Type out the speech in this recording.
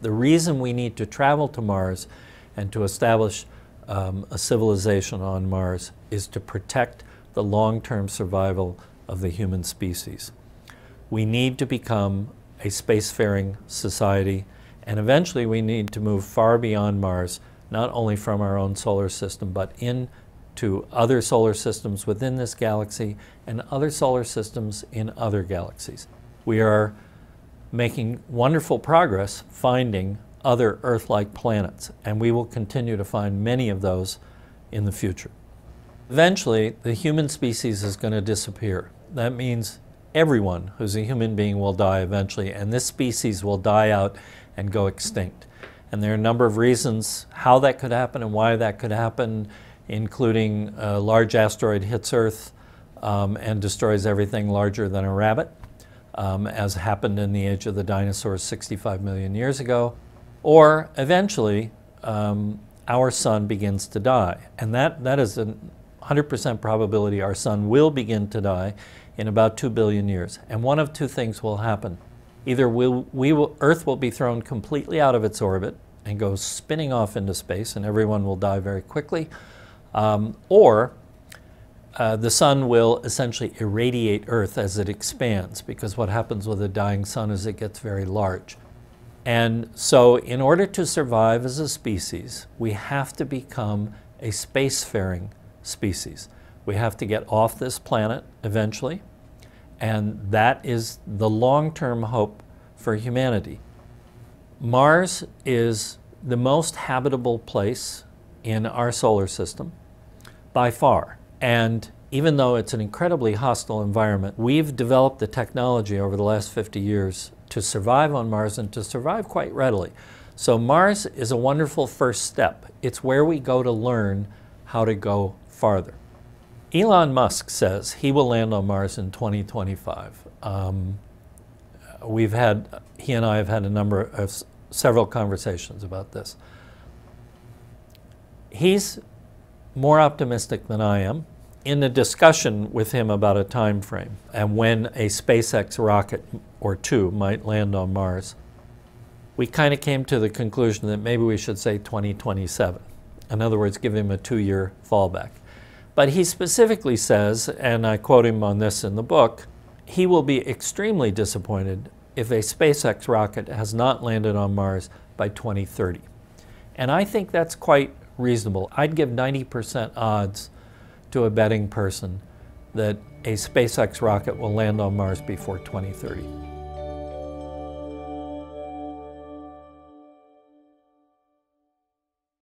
The reason we need to travel to Mars and to establish a civilization on Mars is to protect the long-term survival of the human species. We need to become a spacefaring society, and eventually we need to move far beyond Mars, not only from our own solar system, but into other solar systems within this galaxy and other solar systems in other galaxies. We are making wonderful progress finding other Earth-like planets, and we will continue to find many of those in the future. Eventually, the human species is going to disappear. That means everyone who's a human being will die eventually, and this species will die out and go extinct. And there are a number of reasons how that could happen and why that could happen, including a large asteroid hits Earth and destroys everything larger than a rabbit, as happened in the age of the dinosaurs 65 million years ago. Or eventually, our sun begins to die. And that is a 100% probability our sun will begin to die in about 2 billion years. And one of two things will happen. Either Earth will be thrown completely out of its orbit and go spinning off into space, and everyone will die very quickly, or the sun will essentially irradiate Earth as it expands, because what happens with a dying sun is it gets very large. And so in order to survive as a species, we have to become a spacefaring species. We have to get off this planet eventually, and that is the long-term hope for humanity. Mars is the most habitable place in our solar system by far. And even though it's an incredibly hostile environment, we've developed the technology over the last 50 years to survive on Mars and to survive quite readily. So Mars is a wonderful first step. It's where we go to learn how to go farther. Elon Musk says he will land on Mars in 2025. He and I have had several conversations about this. He's more optimistic than I am. In a discussion with him about a time frame and when a SpaceX rocket or two might land on Mars, we kind of came to the conclusion that maybe we should say 2027. In other words, give him a 2-year fallback. But he specifically says, and I quote him on this in the book, he will be extremely disappointed if a SpaceX rocket has not landed on Mars by 2030. And I think that's quite reasonable. I'd give 90% odds to a betting person that a SpaceX rocket will land on Mars before 2030.